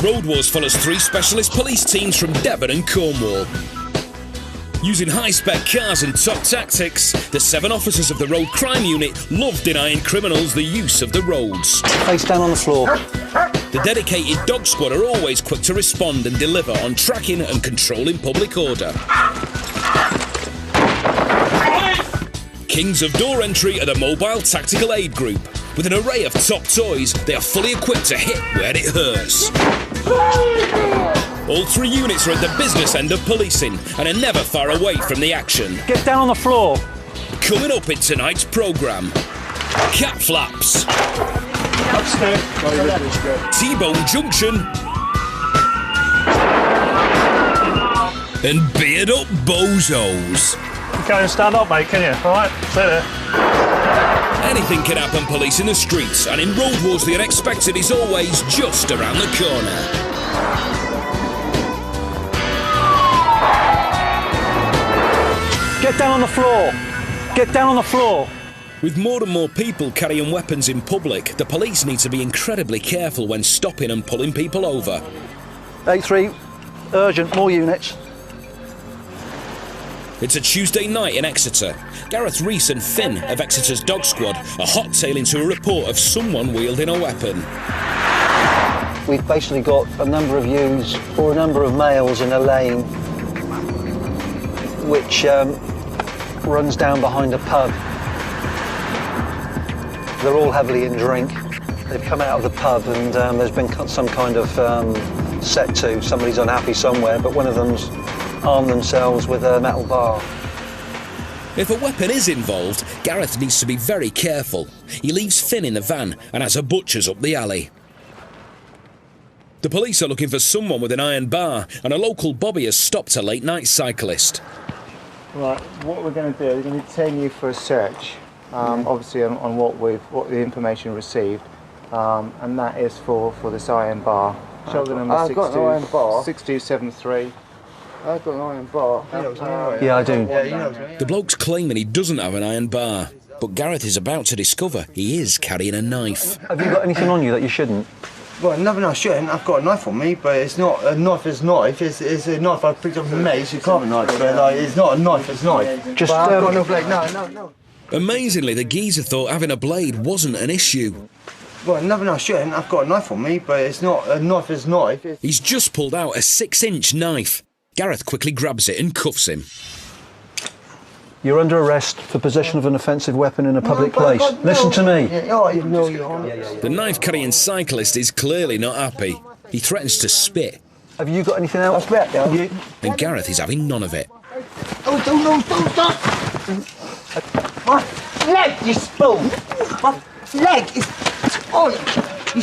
Road Wars follows 3 specialist police teams from Devon and Cornwall. Using high-spec cars and top tactics, the 7 officers of the Road Crime Unit love denying criminals the use of the roads. Face down on the floor. The dedicated dog squad are always quick to respond and deliver on tracking and controlling public order. Kings of door entry are the Mobile Tactical Aid Group. With an array of top toys, they are fully equipped to hit where it hurts. All 3 units are at the business end of policing and are never far away from the action. Get down on the floor. Coming up in tonight's programme, cat flaps, T-bone junction, and beard up bozos. You can't even stand up, mate, can you? All right, stay there. Anything can happen police in the streets, and in Road Wars the unexpected is always just around the corner. Get down on the floor. Get down on the floor. With more and more people carrying weapons in public, the police need to be incredibly careful when stopping and pulling people over. 8-3, urgent, more units. It's a Tuesday night in Exeter. Gareth Rees and Finn of Exeter's Dog Squad are hot-tailing to a report of someone wielding a weapon. We've basically got a number of ewes or a number of males in a lane which runs down behind a pub. They're all heavily in drink. They've come out of the pub and there's been some kind of set to. Somebody's unhappy somewhere, but one of them's armed themselves with a metal bar. If a weapon is involved, Gareth needs to be very careful. He leaves Finn in the van and has a butcher's up the alley. The police are looking for someone with an iron bar, and a local bobby has stopped a late-night cyclist. Right, what we're going to do, we're going to detain you for a search, obviously on what the information received, and that is for this iron bar. Shoulder number 6273. I've got an iron bar. Yeah, I do. The bloke's claiming he doesn't have an iron bar, but Gareth is about to discover he is carrying a knife. Have you got anything on you that you shouldn't? Well, nothing I shouldn't. I've got a knife on me, but it's not a knife as knife. It's a knife I picked up from me. It's a carving knife, but like, it's not a knife as knife. Just but I've got no blade. No. Amazingly, the geezer thought having a blade wasn't an issue. Well, nothing I shouldn't. I've got a knife on me, but it's not a knife as knife. He's just pulled out a 6-inch knife. Gareth quickly grabs it and cuffs him. You're under arrest for possession of an offensive weapon in a public place. Listen to me. The knife-carrying cyclist is clearly not happy. He threatens to spit. Have you got anything else? And Gareth is having none of it. Oh, don't stop! My leg, you spoon! My leg is... Oh,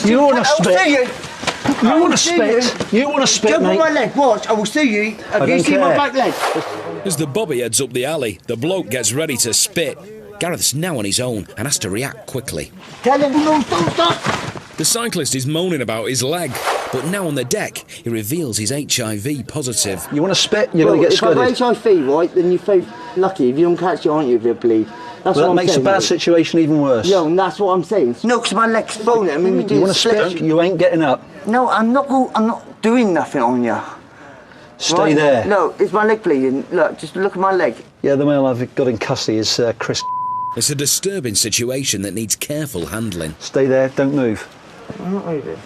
you want to spit? You want to spit? You want to spit, jump mate? on my leg, watch, I will see you. Have you seen my back leg? As the bobby heads up the alley, the bloke gets ready to spit. Gareth's now on his own and has to react quickly. Tell him, no, don't stop! The cyclist is moaning about his leg, but now on the deck, he reveals he's HIV positive. You want to spit? You're going to get scudded. If I've HIV, right, then you feel lucky. If you don't catch it, aren't you, if you bleed? That's Well, what that I'm makes a saying, bad mate. situation even worse. No, and that's what I'm saying. No, because my leg's swollen. I mean, we do You want to spit? You ain't getting up. No, I'm not doing nothing on you. Stay Right? there. No, is my leg bleeding? Look, just look at my leg. Yeah, the male I've got in custody is Chris. It's a disturbing situation that needs careful handling. Stay there, don't move. I'm not moving.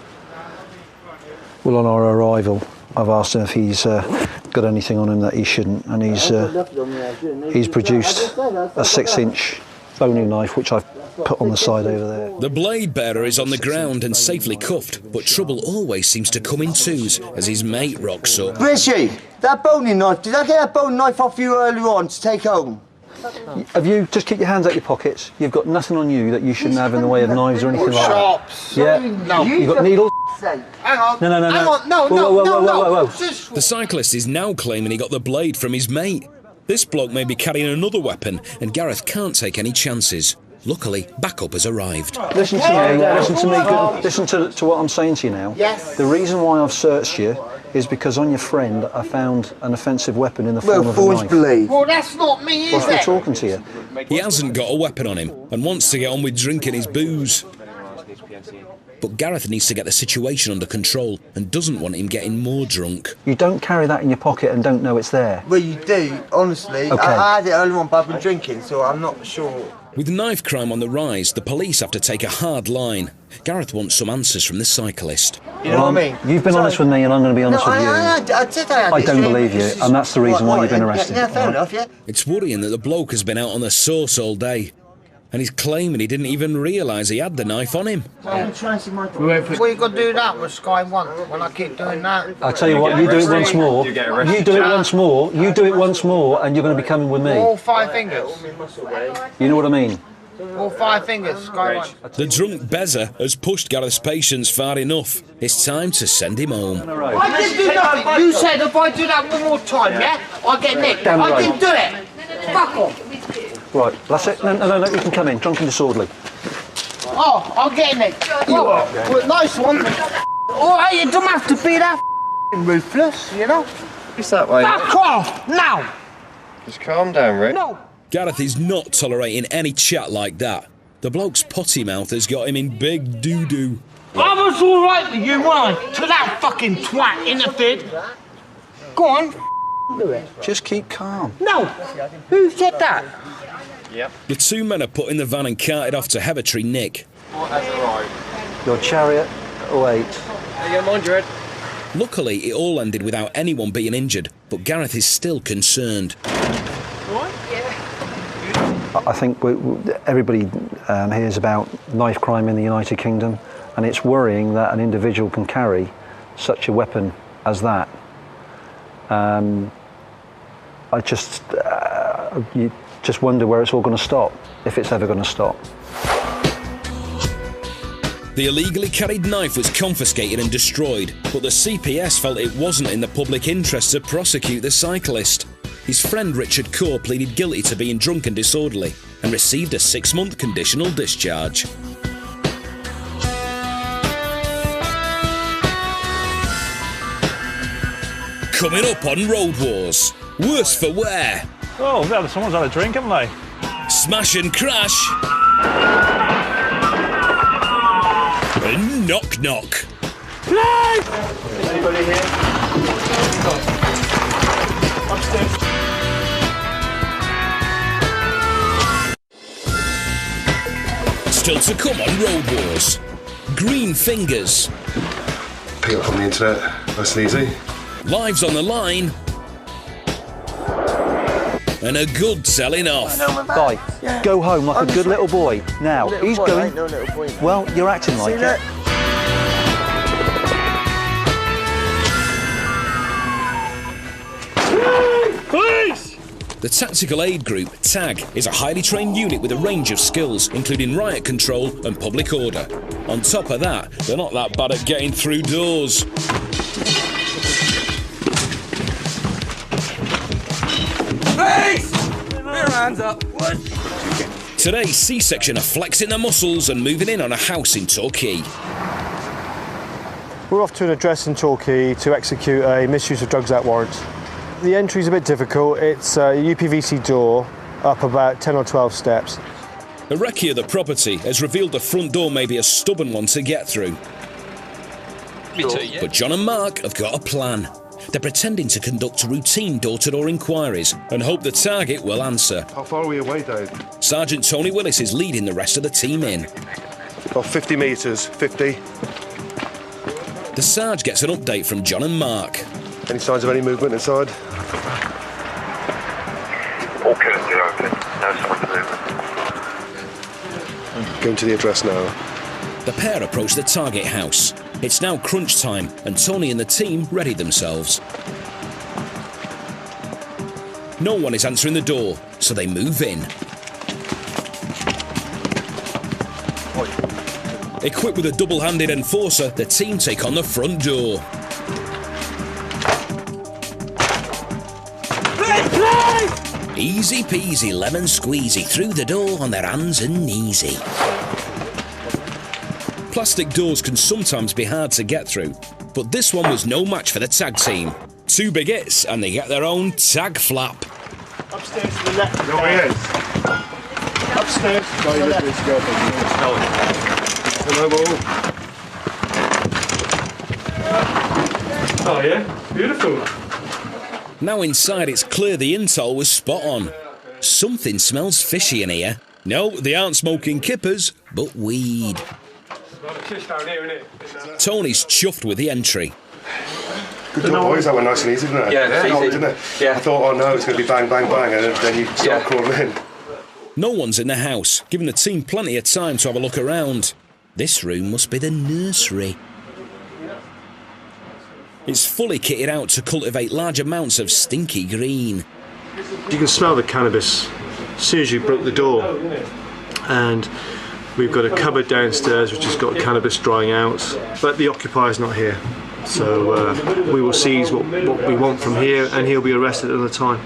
Well, on our arrival, I've asked him if he's got anything on him that he shouldn't, and he's produced a 6-inch boning knife, which I've put on the side over there. The blade bearer is on the ground and safely cuffed, but trouble always seems to come in twos as his mate rocks up. Richie, that boning knife, did I get that boning knife off you earlier on to take home? Have you just keep your hands out your pockets? You've got nothing on you that you shouldn't have in the way of knives or anything like that. Yeah. No. You've got needles. Hang on. No. Hang on. No. Whoa. The cyclist is now claiming he got the blade from his mate. This bloke may be carrying another weapon, and Gareth can't take any chances. Luckily, backup has arrived. Listen to me. Listen to what I'm saying to you now. Yes. The reason why I've searched you is because on your friend I found an offensive weapon in the form of a knife. Well, that's not me, is We're it? talking to you. He hasn't got a weapon on him and wants to get on with drinking his booze. But Gareth needs to get the situation under control and doesn't want him getting more drunk. You don't carry that in your pocket and don't know it's there. Well, you do, honestly. Okay. I had it earlier on, but I've been drinking, so I'm not sure. With knife crime on the rise, the police have to take a hard line. Gareth wants some answers from the cyclist. You know what I mean? You've been honest with me and I'm going to be honest with you. I don't believe you, and that's the reason why you've been arrested. Yeah, fair enough, yeah. It's worrying that the bloke has been out on the sauce all day. And he's claiming he didn't even realise he had the knife on him. Well, you got to do that with Sky One when I keep doing that. I'll tell you what, you do it once more. You do it once more. You do it once more, and you're going to be coming with me. All 5 fingers. You know what I mean? All 5 fingers, Sky One. The drunk Bezza has pushed Gareth's patience far enough. It's time to send him home. I didn't do nothing. You said if I do that one more time, yeah, I get nicked. I didn't do it. Fuck off. Right, that's it. No, you can come in. Drunk and disorderly. Oh, I'll get nicked. Well, nice one. Oh, hey, you don't have to be that ruthless, you know? It's that way. Fuck off, now. Just calm down, Rick. No. Gareth is not tolerating any chat like that. The bloke's potty mouth has got him in big doo-doo. I was all right with you, weren't I? Till that fucking twat interfered. Go on, do it. Just keep calm. No. Who said that? Yep. The 2 men are put in the van and carted off to Hevertree Nick. What has arrived? Your chariot, 08. There you go, mind your head. Luckily, it all ended without anyone being injured, but Gareth is still concerned. I think everybody hears about knife crime in the United Kingdom, and it's worrying that an individual can carry such a weapon as that. You just wonder where it's all going to stop, if it's ever going to stop. The illegally carried knife was confiscated and destroyed, but the CPS felt it wasn't in the public interest to prosecute the cyclist. His friend Richard Core pleaded guilty to being drunk and disorderly and received a 6-month conditional discharge. Coming up on Road Wars, worse for wear. Oh, well, someone's had a drink, haven't they? Smash and crash. And knock knock. Anybody here? Upstairs. Still to come on Road Wars. Green fingers. Pick up on the internet, nice and easy. Lives on the line. And a good selling off. Bye. Go home like a good little boy. Now, he's going... No little boy. Well, you're acting like it. Police! The Tactical Aid Group, TAG, is a highly trained unit with a range of skills, including riot control and public order. On top of that, they're not that bad at getting through doors. Hands up. What? Today, C-Section are flexing their muscles and moving in on a house in Torquay. We're off to an address in Torquay to execute a misuse of drugs act warrant. The entry's a bit difficult. It's a UPVC door up about 10 or 12 steps. A recce of the property has revealed the front door may be a stubborn one to get through. But John and Mark have got a plan. They're pretending to conduct routine door-to-door inquiries and hope the target will answer. How far are we away, Dave? Sergeant Tony Willis is leading the rest of the team in. About 50 metres, 50. The Sarge gets an update from John and Mark. Any signs of any movement inside? All curtains are open. No signs of movement. Going to the address now. The pair approach the target house. It's now crunch time, and Tony and the team ready themselves. No one is answering the door, so they move in. Equipped with a double-handed enforcer, the team take on the front door. Easy peasy lemon squeezy through the door on their hands and kneesy. Plastic doors can sometimes be hard to get through, but this one was no match for the tag team. 2 big hits and they get their own tag flap. Upstairs to the left. No, he is. Upstairs to the left. Oh yeah, beautiful. Now inside, it's clear the intel was spot on. Something smells fishy in here. No, they aren't smoking kippers, but weed. Tony's chuffed with the entry. Good job, boys. That went nice and easy, didn't it? Yeah, easy. Didn't it? Yeah. I thought, oh no, it's going to be bang, bang, bang, and then you start crawling in. No one's in the house, giving the team plenty of time to have a look around. This room must be the nursery. It's fully kitted out to cultivate large amounts of stinky green. You can smell the cannabis as soon as you broke the door. And we've got a cupboard downstairs which has got cannabis drying out, but the occupier's not here. So we will seize what we want from here, and he'll be arrested at the time.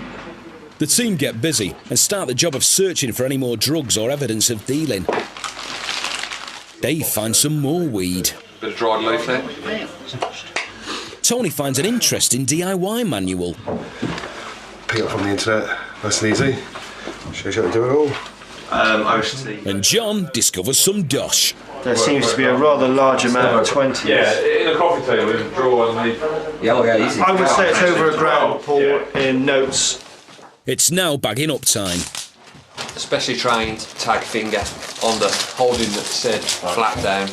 The team get busy and start the job of searching for any more drugs or evidence of dealing. Dave finds some more weed. Bit of dried leaf there. Tony finds an interesting DIY manual. Pick it up from the internet, nice and easy. Shows you how to do it all. And John discovers some dosh. There seems to be a rather large amount of 20s. Yeah, in a coffee table, in a drawer underneath. Yeah, easy. I would say it's over a grand, Paul, in notes. It's now bagging up time. Specially trained tag finger on the holding that said flat down.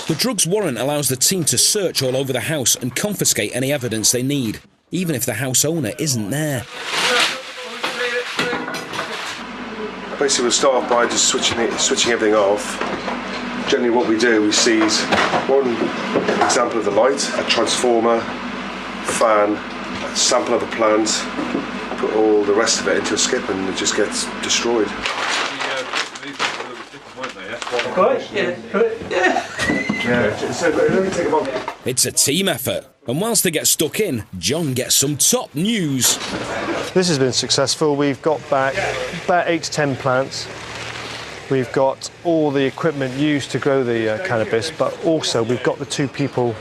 The drugs warrant allows the team to search all over the house and confiscate any evidence they need, even if the house owner isn't there. Basically, we'll start off by just switching everything off. Generally what we do, we seize one example of the light, a transformer, fan, a sample of a plant, put all the rest of it into a skip and it just gets destroyed. It's a team effort, and whilst they get stuck in, John gets some top news. This has been successful. We've got back about 8 to 10 plants. We've got all the equipment used to grow the cannabis, but also we've got the 2 people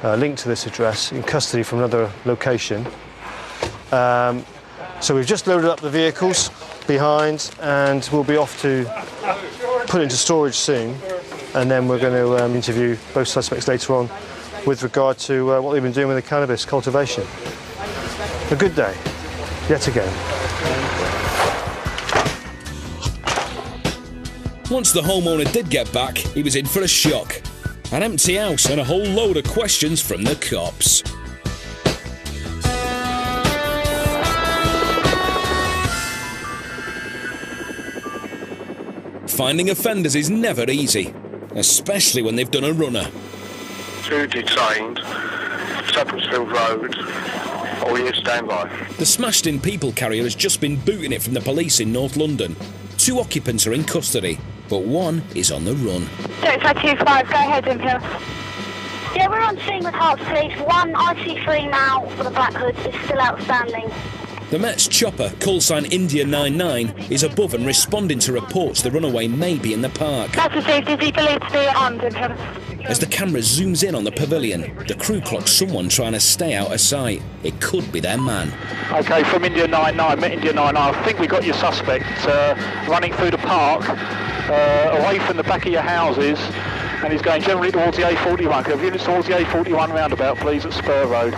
linked to this address in custody from another location. So we've just loaded up the vehicles behind, and we'll be off to put into storage soon, and then we're going to interview both suspects later on with regard to what they've been doing with the cannabis cultivation. A good day, yet again. Once the homeowner did get back, he was in for a shock. An empty house and a whole load of questions from the cops. Finding offenders is never easy, especially when they've done a runner. 2 detained, Shepherdfield Road, all year standby. The smashed-in people carrier has just been booting it from the police in North London. 2 occupants are in custody, but 1 is on the run. Delta 25, go ahead, Imperial. Yeah, we're on scene with Hearts Police. 1 IC3 now for the Black Hoods is still outstanding. The Met's chopper, callsign India 99, is above and responding to reports the runaway may be in the park. That's received. Is he believed to be armed, Imperial? As the camera zooms in on the pavilion, the crew clocks someone trying to stay out of sight. It could be their man. Okay, from India 99, Met India 99, I think we got your suspect running through the park, away from the back of your houses, and he's going generally towards the A41. Can units towards the A41 roundabout, please, at Spur Road.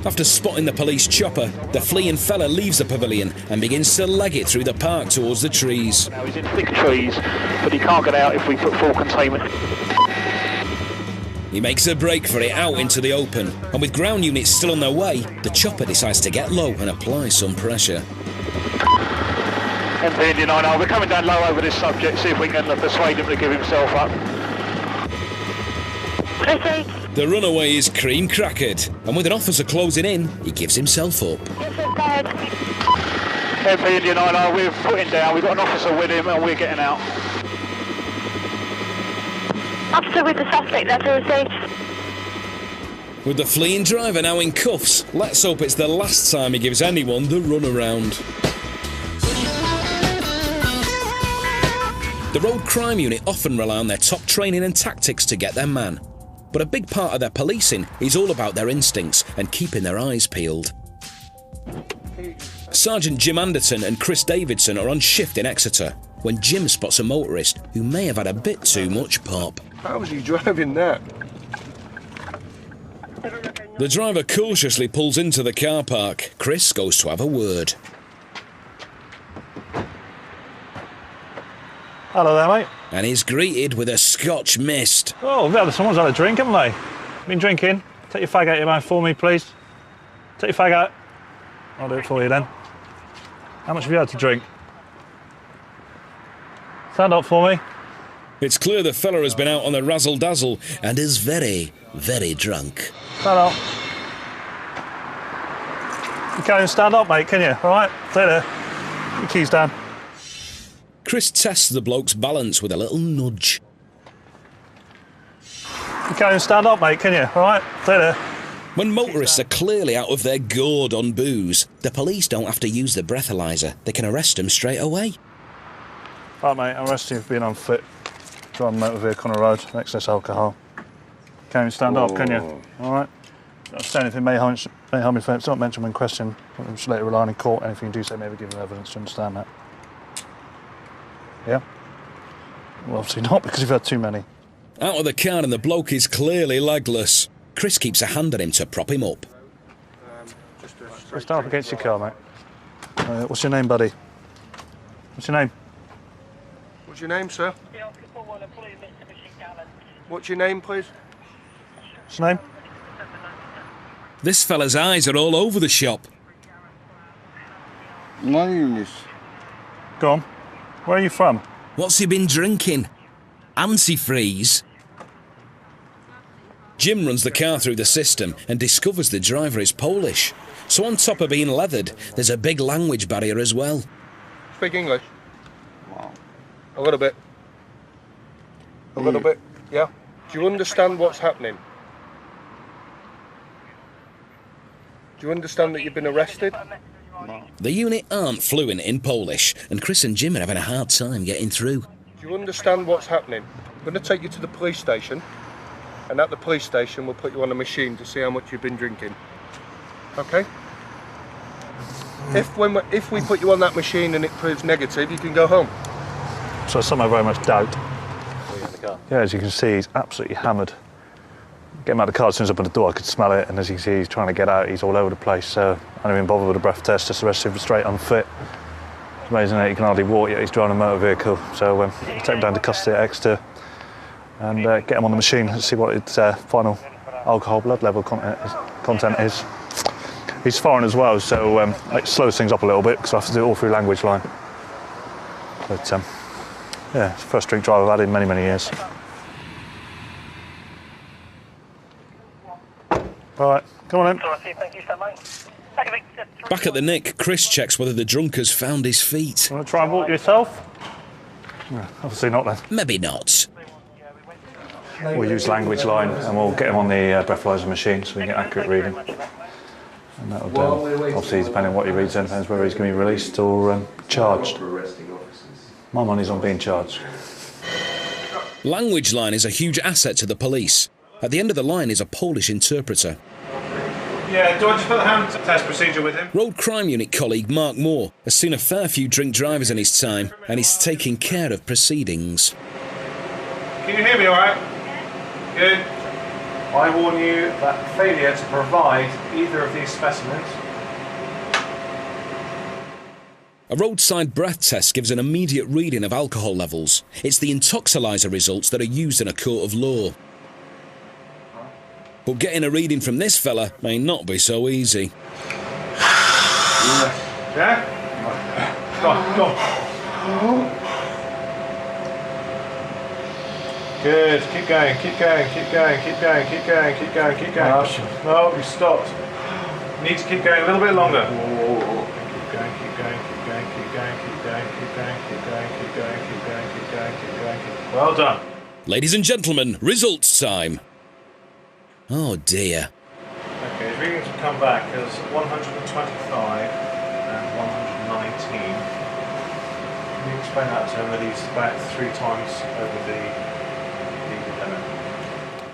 After spotting the police chopper, the fleeing fella leaves the pavilion and begins to leg it through the park towards the trees. Now he's in thick trees, but he can't get out if we put full containment. He makes a break for it out into the open, and with ground units still on their way, the chopper decides to get low and apply some pressure. MP India 99, we're coming down low over this subject, see if we can persuade him to give himself up. The runaway is cream crackered, and with an officer closing in, he gives himself up. MP India 99, we're putting down, we've got an officer with him and we're getting out. Officer with the suspect, that's received. With the fleeing driver now in cuffs, let's hope it's the last time he gives anyone the runaround. The road crime unit often rely on their top training and tactics to get their man. But a big part of their policing is all about their instincts and keeping their eyes peeled. Sergeant Jim Anderton and Chris Davidson are on shift in Exeter when Jim spots a motorist who may have had a bit too much pop. How was he driving that? The driver cautiously pulls into the car park. Chris goes to have a word. Hello there, mate. And he's greeted with a Scotch mist. Oh, someone's had a drink, haven't they? Been drinking. Take your fag out your mouth for me, please. Take your fag out. I'll do it for you then. How much have you had to drink? Stand up for me. It's clear the fella has been out on the razzle-dazzle and is very, very drunk. Stand up. You can't even stand up, mate, can you? All right, stay there. Put your keys down. Chris tests the bloke's balance with a little nudge. You can't even stand up, mate, can you? All right, stay there. When motorists are clearly out of their gourd on booze, the police don't have to use the breathalyzer. They can arrest them straight away. Right, mate, I'm arresting you for being unfit. Driving a motor vehicle on the road, excess alcohol. Can't even stand up, can you? All right. Don't say anything may harm your defence. Don't mention when questioned. We should later rely on in court. Anything you do say may be given evidence to understand that. Yeah? Well, obviously not, because you've had too many. Out of the car and the bloke is clearly legless. Chris keeps a hand on him to prop him up. Just stand up against your car, mate. What's your name, buddy? What's your name? What's your name, sir? What's your name, please? What's your name? This fella's eyes are all over the shop. My name is... Go on. Where are you from? What's he been drinking? Antifreeze? Jim runs the car through the system and discovers the driver is Polish. So on top of being leathered, there's a big language barrier as well. Speak English? A little bit. A little bit, yeah? Do you understand what's happening? Do you understand that you've been arrested? The unit aren't fluent in Polish, and Chris and Jim are having a hard time getting through. Do you understand what's happening? I'm going to take you to the police station, and at the police station we'll put you on a machine to see how much you've been drinking. Okay? If we put you on that machine and it proves negative, you can go home. So something I very much doubt. Yeah, as you can see, he's absolutely hammered. Get him out of the car as soon as I opened the door, I could smell it, and as you can see, he's trying to get out. He's all over the place, so I don't even bother with a breath test, just arrested him for straight unfit. It's amazing that he can hardly walk yet he's driving a motor vehicle. So we'll take him down to custody at Exeter and get him on the machine and see what its final alcohol blood level content is. He's foreign as well, so it slows things up a little bit because I have to do it all through language line. But yeah, it's the first drink drive I've had in many, many years. All right, come on in. Back at the Nick, Chris checks whether the drunk has found his feet. Want to try and walk yourself? No, obviously not then. Maybe not. We'll use language line and we'll get him on the breathalyzer machine so we can get accurate reading. And that would obviously, depending on what he reads, then depends whether he's going to be released or charged. My money's on being charged. Language line is a huge asset to the police. At the end of the line is a Polish interpreter. Yeah, do I just put the hand test procedure with him? Road Crime Unit colleague Mark Moore has seen a fair few drink drivers in his time and is taking care of proceedings. Can you hear me all right? Good. I warn you that failure to provide either of these specimens. A roadside breath test gives an immediate reading of alcohol levels. It's the intoxilyzer results that are used in a court of law. But getting a reading from this fella may not be so easy. Yeah? Go on. Good, keep going, keep going, keep going, keep going, keep going, keep going, keep going. No, you stopped. You need to keep going a little bit longer. Keep going, keep going, keep going, keep going, keep going, keep going, keep going, keep going, keep going, keep going, keep going. Well done. Ladies and gentlemen, results time. Oh dear. Okay, his readings will come back as 125 and 119. Can you explain that to him that he's about 3 times over the limit?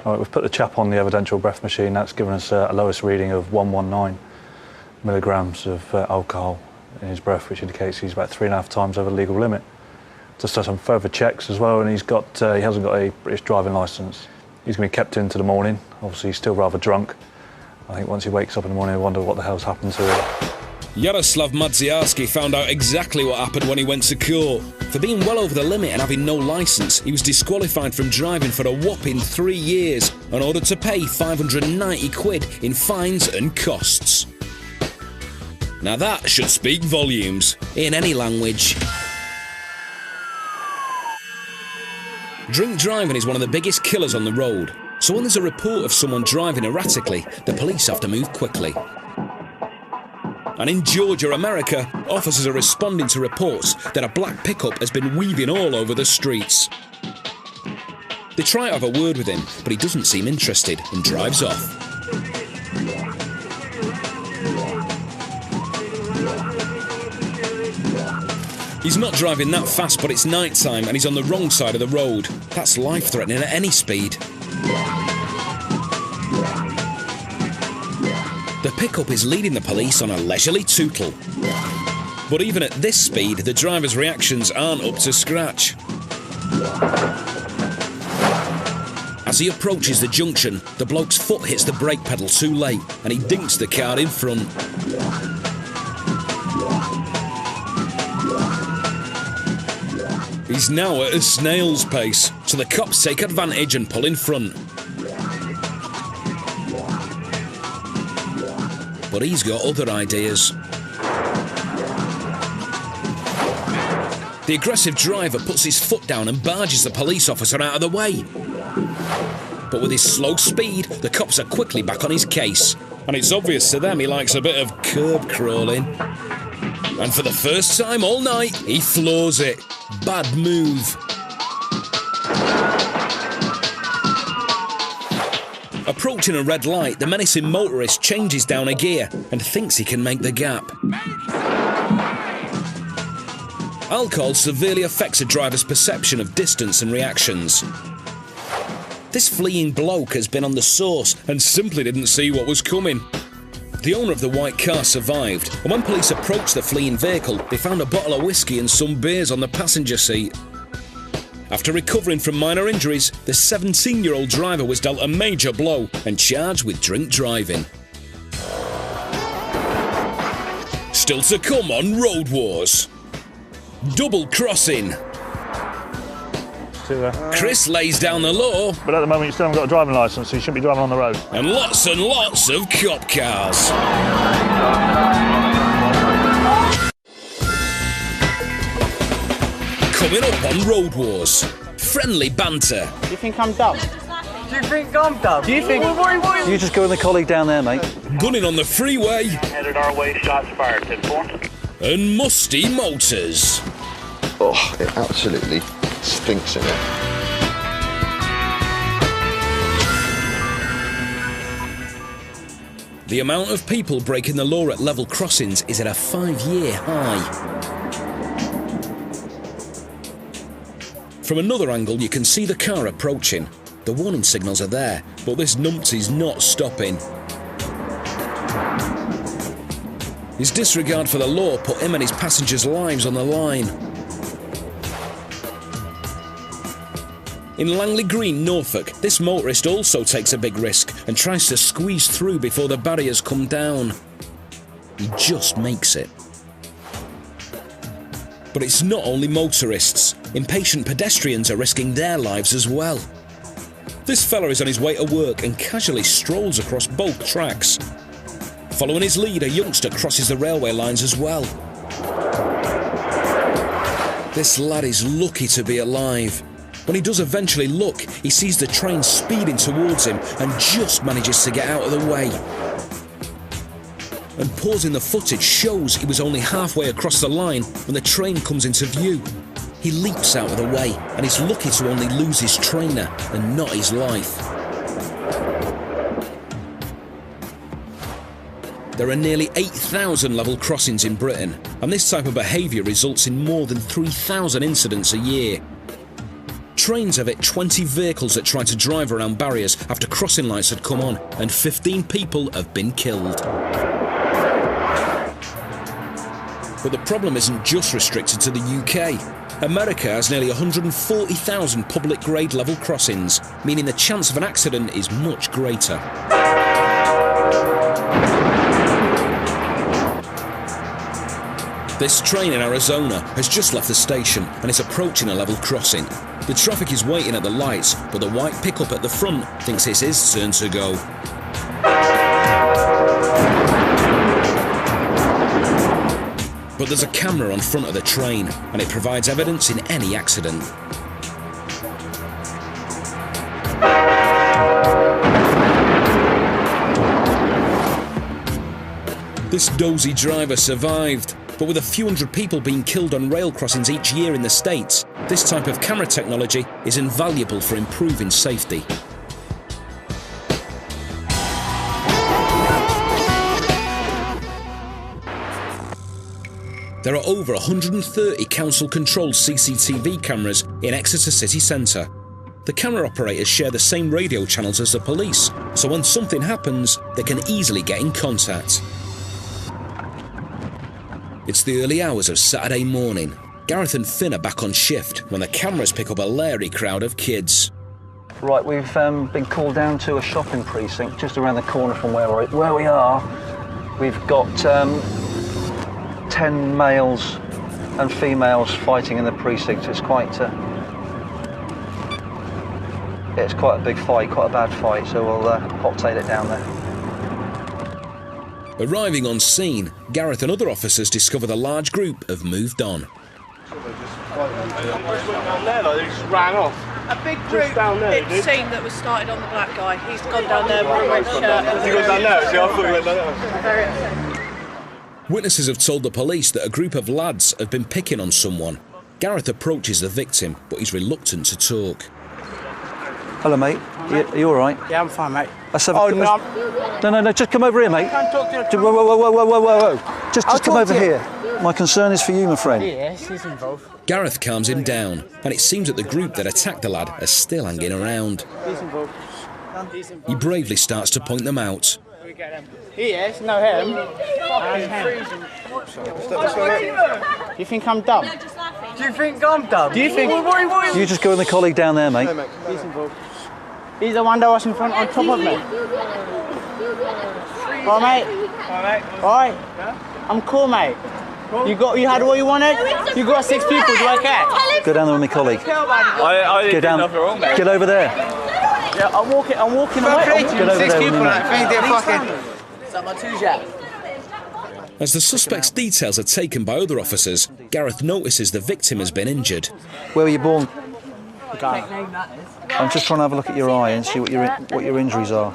All right, we've put the chap on the evidential breath machine. That's given us a lowest reading of 119 milligrams of alcohol in his breath, which indicates he's about 3.5 times over the legal limit. Just done some further checks as well, and he hasn't got a British driving licence. He's going to be kept into the morning. Obviously, he's still rather drunk. I think once he wakes up in the morning, he'll wonder what the hell's happened to him. Yaroslav Madziarski found out exactly what happened when he went to court. For being well over the limit and having no licence, he was disqualified from driving for a whopping 3 years and ordered to pay 590 quid in fines and costs. Now that should speak volumes, in any language. Drink driving is one of the biggest killers on the road, so when there's a report of someone driving erratically, the police have to move quickly. And in Georgia, America, officers are responding to reports that a black pickup has been weaving all over the streets. They try to have a word with him, but he doesn't seem interested and drives off. He's not driving that fast, but it's night time and he's on the wrong side of the road. That's life-threatening at any speed. The pickup is leading the police on a leisurely tootle. But even at this speed, the driver's reactions aren't up to scratch. As he approaches the junction, the bloke's foot hits the brake pedal too late and he dinks the car in front. He's now at a snail's pace, so the cops take advantage and pull in front. But he's got other ideas. The aggressive driver puts his foot down and barges the police officer out of the way. But with his slow speed, the cops are quickly back on his case. And it's obvious to them he likes a bit of curb crawling. And for the first time all night, he floors it. Bad move. Approaching a red light, the menacing motorist changes down a gear and thinks he can make the gap. Alcohol severely affects a driver's perception of distance and reactions. This fleeing bloke has been on the sauce and simply didn't see what was coming. The owner of the white car survived, and when police approached the fleeing vehicle, they found a bottle of whiskey and some beers on the passenger seat. After recovering from minor injuries, the 17-year-old driver was dealt a major blow and charged with drink driving. Still to come on Road Wars. Double crossing. Chris lays down the law. But at the moment you still haven't got a driving licence, so you shouldn't be driving on the road. And lots of cop cars. Coming up on Road Wars, friendly banter. Do you think I'm dumb? Do you think I'm dumb? Do you think... You just go with the colleague down there, mate. Gunning on the freeway. Headed our way, shots fired, 10-4. And musty motors. Oh, it absolutely stinks in it. The amount of people breaking the law at level crossings is at a 5-year high. From another angle, you can see the car approaching. The warning signals are there, but this numpty's not stopping. His disregard for the law put him and his passengers' lives on the line. In Langley Green, Norfolk, this motorist also takes a big risk and tries to squeeze through before the barriers come down. He just makes it. But it's not only motorists. Impatient pedestrians are risking their lives as well. This fella is on his way to work and casually strolls across both tracks. Following his lead, a youngster crosses the railway lines as well. This lad is lucky to be alive. When he does eventually look, he sees the train speeding towards him and just manages to get out of the way. And pausing the footage shows he was only halfway across the line when the train comes into view. He leaps out of the way and is lucky to only lose his trainer and not his life. There are nearly 8,000 level crossings in Britain, and this type of behaviour results in more than 3,000 incidents a year. Trains have hit 20 vehicles that tried to drive around barriers after crossing lights had come on, and 15 people have been killed. But the problem isn't just restricted to the UK. America has nearly 140,000 public grade level crossings, meaning the chance of an accident is much greater. This train in Arizona has just left the station and is approaching a level crossing. The traffic is waiting at the lights, but the white pickup at the front thinks it's his turn to go. But there's a camera on front of the train, and it provides evidence in any accident. This dozy driver survived, but with a few hundred people being killed on rail crossings each year in the States, this type of camera technology is invaluable for improving safety. There are over 130 council-controlled CCTV cameras in Exeter city centre. The camera operators share the same radio channels as the police, so when something happens, they can easily get in contact. It's the early hours of Saturday morning. Gareth and Finn are back on shift when the cameras pick up a leery crowd of kids. Right, we've been called down to a shopping precinct just around the corner from where we are. We've got 10 males and females fighting in the precinct. It's quite a big fight, quite a bad fight, so we'll hot-tail it down there. Arriving on scene, Gareth and other officers discover the large group have moved on. They just ran off. A big group had seen that was started on the black guy. He's gone down there with a red shirt. Has he gone down there? See, I thought he went down there. Very upset. Witnesses have told the police that a group of lads have been picking on someone. Gareth approaches the victim, but he's reluctant to talk. Hello, mate. Are you all right? Yeah, I'm fine, mate. No, just come over here, mate. Whoa. Just come over here. My concern is for you, my friend. Yes, he's involved. Gareth calms him down, and it seems that the group that attacked the lad are still hanging around. He's involved. He bravely starts to point them out. Yes, no him. You think I'm dumb? Do you think I'm dumb? Do you think... You just go with the colleague down there, mate. He's involved. He's the one that was in front on top of me. All right, mate. All right. I'm cool, mate. You had what you wanted? You got 6 people, do I care? Go down there with my colleague. I Go down. Get over there. Yeah, I'm walking away. Get over 6 there people, with me, I think they're fucking... As the suspect's details are taken by other officers, Gareth notices the victim has been injured. Where were you born? I'm just trying to have a look at your eye and see what your injuries are.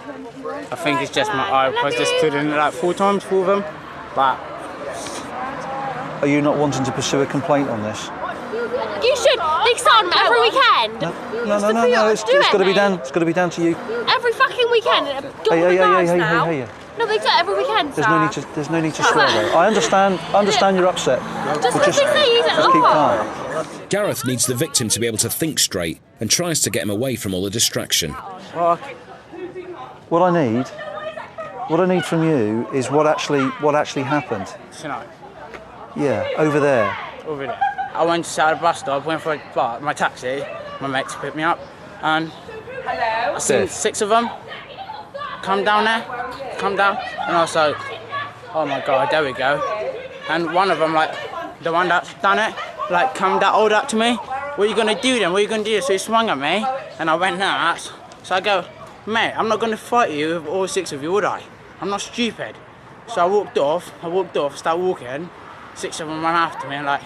I think it's just my eye, because they stood in it like 4 times, 4 of them. But... Are you not wanting to pursue a complaint on this? You should. They sign them every weekend. No. It's got to be down. It's got to be down to you. Every fucking weekend. Hey. No, they do it every weekend. There's no need to swear though. I understand you're upset. Just keep calm. Gareth needs the victim to be able to think straight and tries to get him away from all the distraction. What I need from you is what actually happened. Tonight. Yeah, over there. Over there. I went to the bus stop, went for my taxi, my mates picked me up, and I seen 6 of them come down, and I was like, oh my god, there we go. And one of them, like, the one that's done it, like, come up to me, what are you gonna do then, So he swung at me, and I went nuts. So I go, mate, I'm not gonna fight you with all 6 of you, would I? I'm not stupid. So I walked off, started walking, 6 of them ran after me, and like,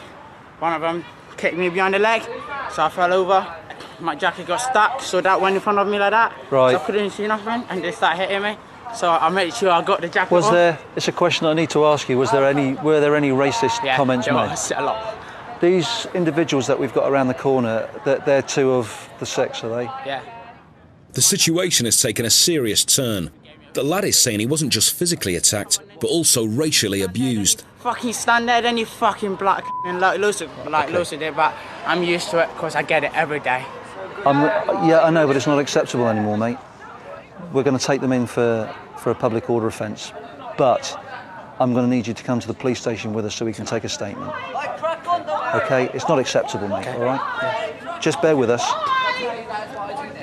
one of them kicked me behind the leg, so I fell over. My jacket got stuck, so that went in front of me like that. Right. So I couldn't see nothing, and they started hitting me. So I made sure I got the jacket off. It's a question I need to ask you. Were there any racist comments made? Yeah, a lot. These individuals that we've got around the corner, they're 2 of the sex, are they? Yeah. The situation has taken a serious turn. The lad is saying he wasn't just physically attacked, but also racially abused. Fucking stand there, then you fucking black and lucid it, but I'm used to it because I get it every day. Yeah, I know, but it's not acceptable anymore, mate. We're going to take them in for a public order offence. But I'm going to need you to come to the police station with us so we can take a statement. Okay, it's not acceptable, mate, all right? Just bear with us.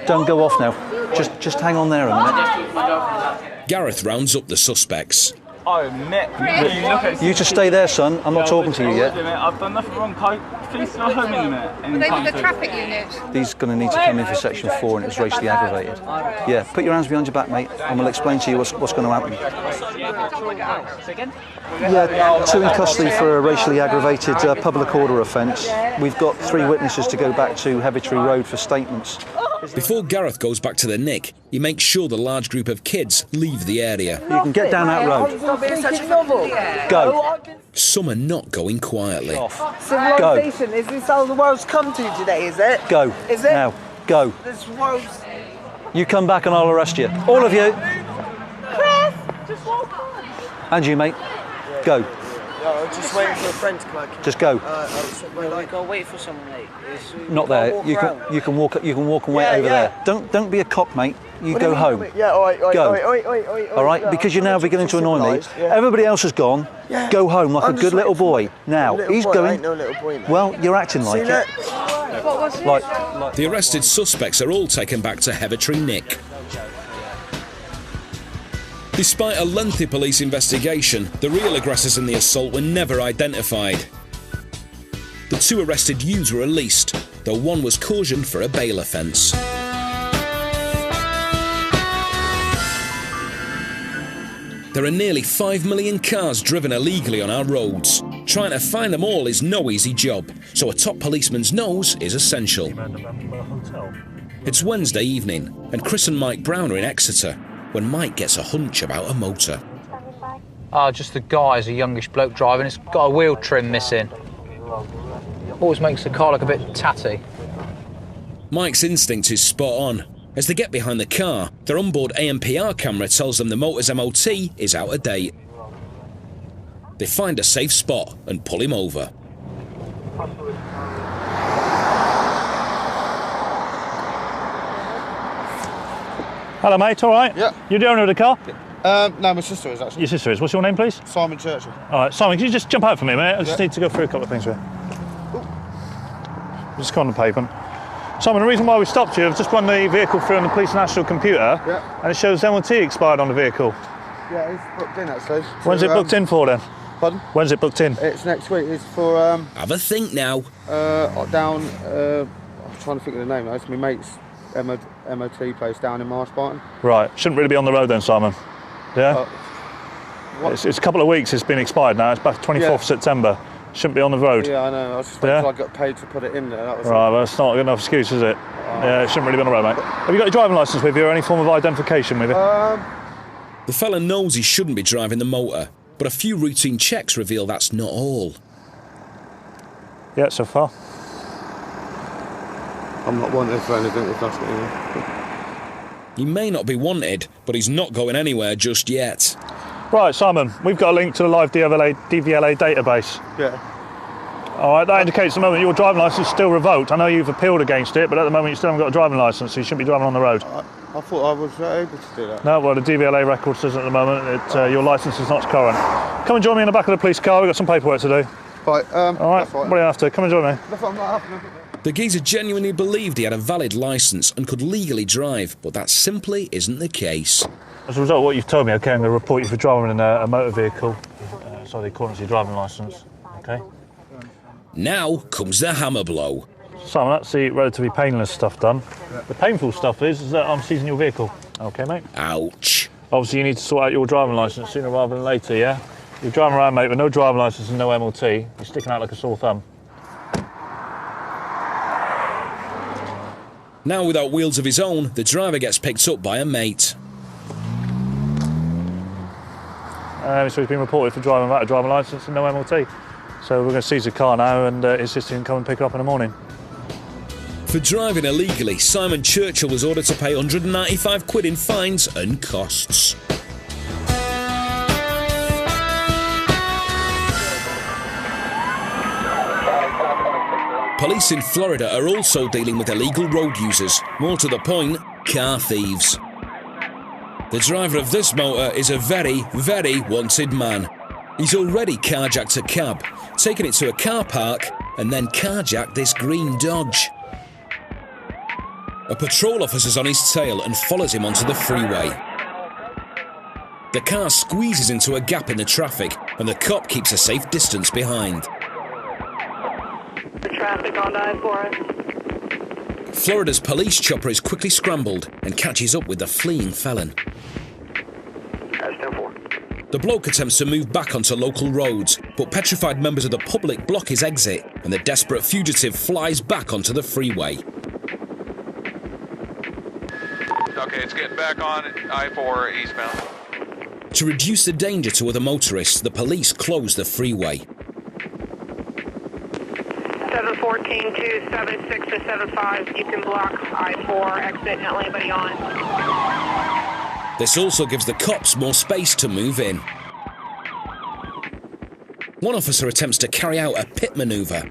Don't go off now. Just hang on there a minute. Gareth rounds up the suspects. Oh, Mick. You just stay there, son. I'm not talking to you yet. I've done nothing wrong. Please go home in a minute. Were they with the traffic unit? He's going to need to come in for section 4 and it's racially aggravated. Yeah, put your hands behind your back, mate, and we'll explain to you what's going to happen. Yeah, 2 in custody for a racially aggravated public order offence. We've got 3 witnesses to go back to Heavitree Road for statements. Before Gareth goes back to the nick, he makes sure the large group of kids leave the area. You can get down that road. Go. Some are not going quietly. Civilization, is this all the world's come to today, is it? Go. Is it? Now, go. This world's... You come back and I'll arrest you. All of you. Chris, just walk on. And you, mate. Go. I'm just waiting for a friend to come back. Just go. We gotta wait for someone, mate. Not there. You can walk and wait over there. Don't be a cock, mate. You go home. Yeah, all right. Go. All right, because you're now beginning to annoy me. Everybody else has gone. Go home like a good little boy. Now he's going. I ain't no little boy, mate. Well, you're acting like it. What was it? Like the arrested suspects are all taken back to Heavitree Nick. Despite a lengthy police investigation, the real aggressors in the assault were never identified. The 2 arrested youths were released, though one was cautioned for a bail offence. There are nearly 5 million cars driven illegally on our roads. Trying to find them all is no easy job, so a top policeman's nose is essential. It's Wednesday evening, and Chris and Mike Brown are in Exeter, when Mike gets a hunch about a motor. Just the guy's a youngish bloke driving. It's got a wheel trim missing. Always makes the car look a bit tatty. Mike's instinct is spot on. As they get behind the car, their onboard ANPR camera tells them the motor's MOT is out of date. They find a safe spot and pull him over. Hello, mate. All right? Yeah. You're the owner of the car? No, my sister is actually. Your sister is. What's your name, please? Simon Churchill. All right, Simon, can you just jump out for me, mate? I just need to go through a couple of things here. Just go on the pavement. Simon, the reason why we stopped you, I've just run the vehicle through on the police national computer, and it shows MOT expired on the vehicle. Yeah, it's booked in actually. When's it booked in for then? Pardon? When's it booked in? It's next week. It's for Have a think now. Down. I'm trying to think of the name. It's my mate's MOT place down in Marsh Barton. Right. Shouldn't really be on the road then, Simon. Yeah. It's a couple of weeks. It's been expired now. It's back 24th September. Shouldn't be on the road. Yeah, I know. I was just waiting until I got paid to put it in there. That was right, well, that's not a good enough excuse, is it? Yeah, it shouldn't really be on the road, mate. Have you got your driving licence with you or any form of identification with you? The fella knows he shouldn't be driving the motor, but a few routine checks reveal that's not all. Yeah, so far. I'm not wanted for anything if that's what He may not be wanted, but he's not going anywhere just yet. Right, Simon, we've got a link to the live DVLA database. Yeah. All right, that indicates at the moment your driving licence is still revoked. I know you've appealed against it, but at the moment you still haven't got a driving licence, so you shouldn't be driving on the road. I thought I was able to do that. No, well, the DVLA record says at the moment that your licence is not current. Come and join me in the back of the police car. We've got some paperwork to do. Right, all right, what do you have to? Come and join me. I'm not happy. The geezer genuinely believed he had a valid licence and could legally drive, but that simply isn't the case. As a result of what you've told me, okay, I'm going to report you for driving in a motor vehicle, so the according to your driving licence, okay? Now comes the hammer blow. Simon, that's the relatively painless stuff done. The painful stuff is that I'm seizing your vehicle. Okay, mate? Ouch. Obviously, you need to sort out your driving licence sooner rather than later, yeah? You're driving around, mate, with no driving licence and no MOT. You're sticking out like a sore thumb. Now, without wheels of his own, the driver gets picked up by a mate. So he's been reported for driving without a driving licence and no MOT. So we're going to seize the car now and insist he can come and pick it up in the morning. For driving illegally, Simon Churchill was ordered to pay 195 quid in fines and costs. Police in Florida are also dealing with illegal road users, more to the point, car thieves. The driver of this motor is a very, very wanted man. He's already carjacked a cab, taken it to a car park, and then carjacked this green Dodge. A patrol officer's on his tail and follows him onto the freeway. The car squeezes into a gap in the traffic, and the cop keeps a safe distance behind. The traffic on I-4. Florida's police chopper is quickly scrambled and catches up with the fleeing felon. The bloke attempts to move back onto local roads, but petrified members of the public block his exit, and the desperate fugitive flies back onto the freeway. Okay, it's getting back on I-4 eastbound. To reduce the danger to other motorists, the police close the freeway. 714 to 76 to 75, you can block I-4 exit, not let anybody on. This also gives the cops more space to move in. One officer attempts to carry out a pit maneuver.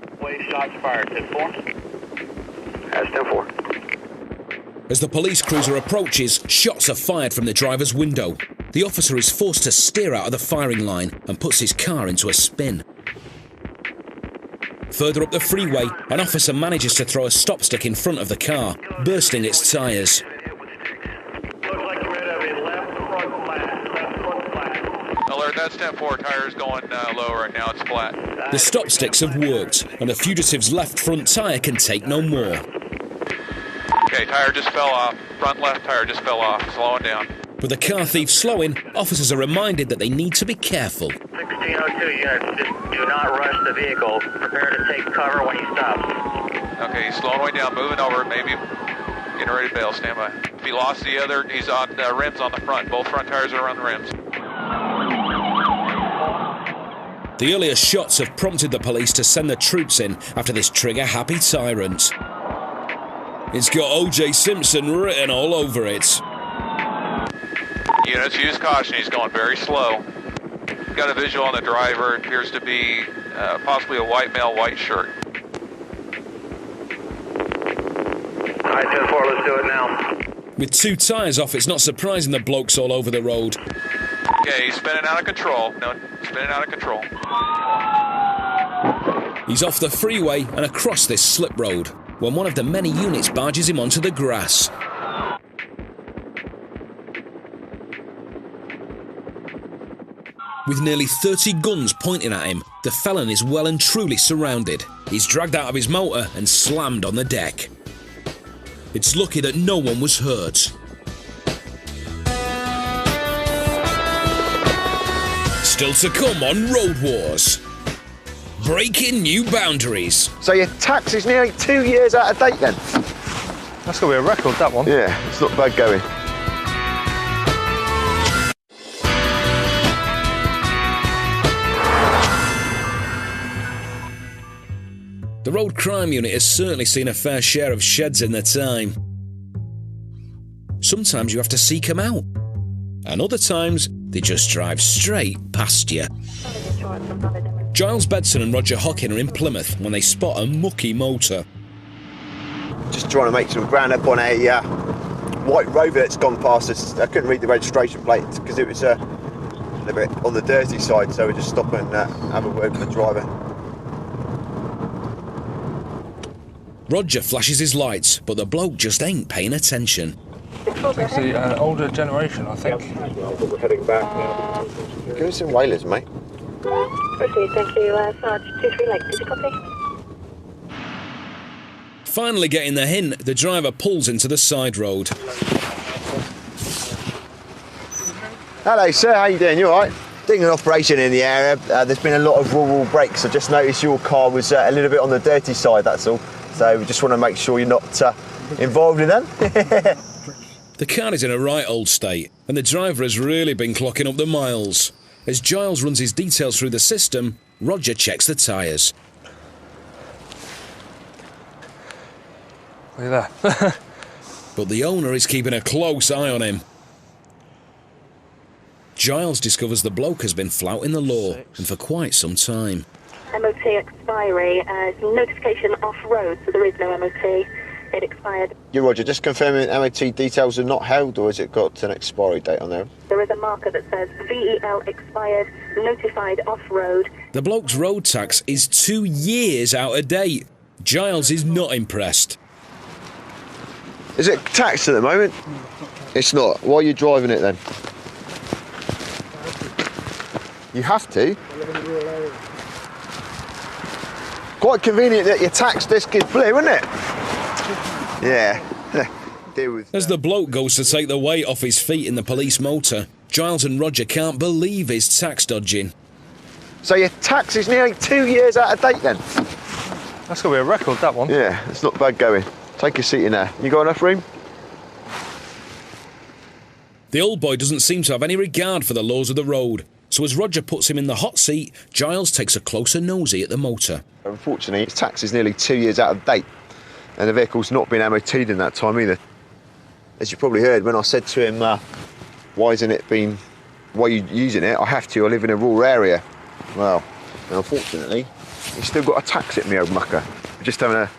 Shots fired, 10-4. That's 10-4. As the police cruiser approaches, shots are fired from the driver's window. The officer is forced to steer out of the firing line and puts his car into a spin. Further up the freeway, an officer manages to throw a stop stick in front of the car, bursting its tyres. Alert, that's 10-4, tires going low right now, it's flat. The stop sticks have worked, and the fugitive's left front tyre can take no more. Okay, tire just fell off. Front left tire just fell off, slowing down. With the car thief slowing, officers are reminded that they need to be careful. 1602 units, just do not rush the vehicle. Prepare to take cover when he stops. Okay, he's slowing way down, moving over, maybe getting ready to bail, stand by. If he lost the other, he's on rims on the front. Both front tires are on the rims. The earlier shots have prompted the police to send the troops in after this trigger-happy tyrant. It's got O.J. Simpson written all over it. Units, use caution, he's going very slow. Got a visual on the driver, it appears to be possibly a white male, white shirt. Alright, 10-4, let's do it now. With two tyres off, it's not surprising the bloke's all over the road. Okay, he's spinning out of control. No, spinning out of control. He's off the freeway and across this slip road, when one of the many units barges him onto the grass. With nearly 30 guns pointing at him, the felon is well and truly surrounded. He's dragged out of his motor and slammed on the deck. It's lucky that no one was hurt. Still to come on Road Wars. Breaking new boundaries. So your taxi's nearly 2 years out of date then? That's got to be a record, that one. Yeah, it's not bad going. The Road Crime Unit has certainly seen a fair share of sheds in their time. Sometimes you have to seek them out, and other times they just drive straight past you. Giles Bedson and Roger Hockin are in Plymouth when they spot a mucky motor. Just trying to make some ground up on a white Rover that's gone past us. I couldn't read the registration plate because it was a little bit on the dirty side, so we just stop and have a word with the driver. Roger flashes his lights, but the bloke just ain't paying attention. It's the older generation, I think. We're heading back now. Give us some whalers, mate. Proceed, thank you. Sarge 23 Lake, did you copy? Finally getting the hint, the driver pulls into the side road. Hello, sir. How you doing? You all right? Doing an operation in the area. There's been a lot of rural breaks. I just noticed your car was a little bit on the dirty side, that's all. So we just want to make sure you're not involved in them. The car is in a right old state, and the driver has really been clocking up the miles. As Giles runs his details through the system, Roger checks the tyres. Look at that. But the owner is keeping a close eye on him. Giles discovers the bloke has been flouting the law, and for quite some time. MOT expiry, notification off-road, so there is no MOT. It expired. Yeah, Roger, just confirming MOT details are not held, or has it got an expiry date on there? There is a marker that says VEL expired, notified off-road. The bloke's road tax is 2 years out of date. Giles is not impressed. Is it taxed at the moment? It's not. Why are you driving it then? You have to? Quite convenient that your tax disc is blue, isn't it? Yeah. Deal with As the bloke goes to take the weight off his feet in the police motor, Giles and Roger can't believe his tax dodging. So your tax is nearly 2 years out of date then? That's going to be a record, that one. Yeah, it's not bad going. Take a seat in there. You got enough room? The old boy doesn't seem to have any regard for the laws of the road, so as Roger puts him in the hot seat, Giles takes a closer nosy at the motor. Unfortunately, his tax is nearly 2 years out of date, and the vehicle's not been MOT'd in that time either. As you probably heard, when I said to him, why are you using it? I have to, I live in a rural area. Well, unfortunately, he's still got a tax at me, old mucker. We're just having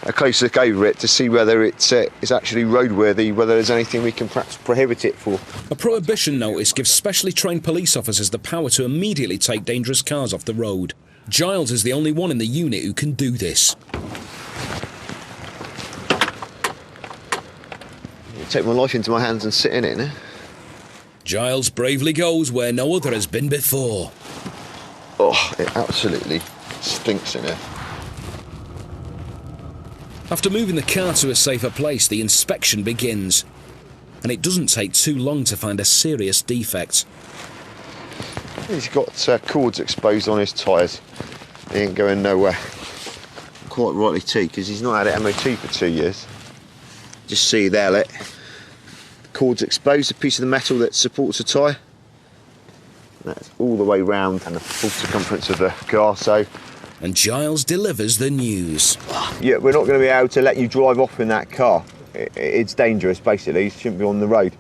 a close look over it to see whether it's actually roadworthy, whether there's anything we can perhaps prohibit it for. A prohibition notice gives specially trained police officers the power to immediately take dangerous cars off the road. Giles is the only one in the unit who can do this. Take my life into my hands and sit in it, eh? Giles bravely goes where no other has been before. Oh, it absolutely stinks in here. After moving the car to a safer place, the inspection begins. And it doesn't take too long to find a serious defect. He's got cords exposed on his tyres. He ain't going nowhere. Quite rightly too, because he's not had it MOT for 2 years. Just see there, look. Cords exposed, a piece of the metal that supports the tyre. That's all the way round and the full circumference of the car, so... And Giles delivers the news. Yeah, we're not going to be able to let you drive off in that car. It's dangerous, basically. It shouldn't be on the road.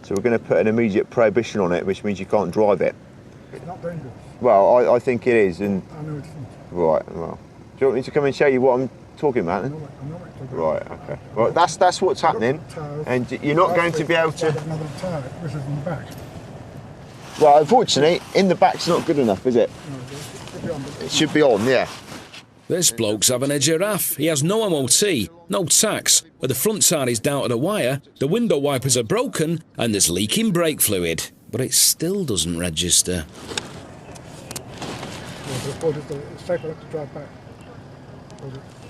So we're going to put an immediate prohibition on it, which means you can't drive it. It's not dangerous. Well, I think it is, and... I know it's not. Right, well... Do you want me to come and show you what I'm talking about then? I know what you're talking about. Right, okay. Well, that's what's happening, and you're not going to be able to... Another tyre, which is in the back. Well, unfortunately, in the back's not good enough, is it? It should be on, yeah. This bloke's having a giraffe. He has no MOT, no tax, but the front tire is down to the wire, the window wipers are broken, and there's leaking brake fluid. But it still doesn't register. It's safer to drive back.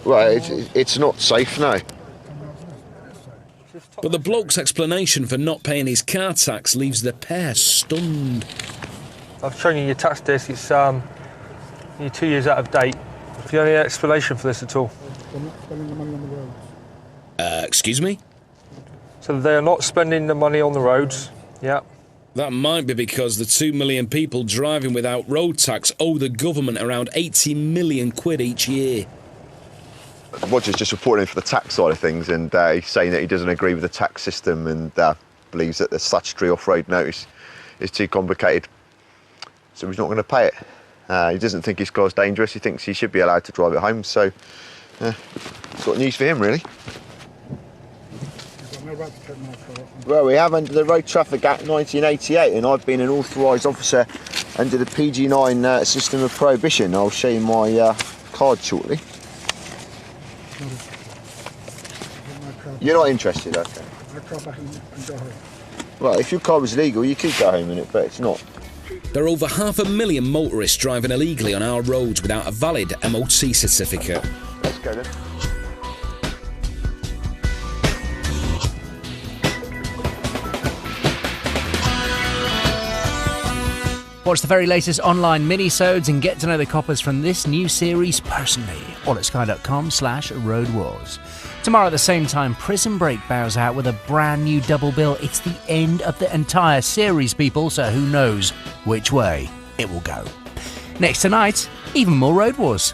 Well, it's not safe, no. But the bloke's explanation for not paying his car tax leaves the pair stunned. I've shown you your tax disc, it's you're 2 years out of date. Have you any explanation for this at all? They're not spending the money on the roads. Excuse me? So they are not spending the money on the roads, yeah. That might be because the 2 million people driving without road tax owe the government around 80 million quid each year. Roger's just reporting for the tax side of things, and he's saying that he doesn't agree with the tax system and believes that the statutory off-road notice is too complicated. So he's not going to pay it. He doesn't think his car's dangerous, he thinks he should be allowed to drive it home, so it's got news for him, really. You've got no right to take my car off. Well, we have under the Road Traffic Act 1988, and I've been an authorised officer under the PG9 system of prohibition. I'll show you my card shortly. You're not interested, okay. I'll car back and go home. Well, if your car was legal, you could go home in it, but it's not. There are over 500,000 motorists driving illegally on our roads without a valid MOT certificate. Let's go then. Watch the very latest online mini-sodes and get to know the coppers from this new series personally. All at sky.com/Road Wars. Tomorrow at the same time, Prison Break bows out with a brand new double bill. It's the end of the entire series, people, so who knows which way it will go. Next tonight, even more Road Wars.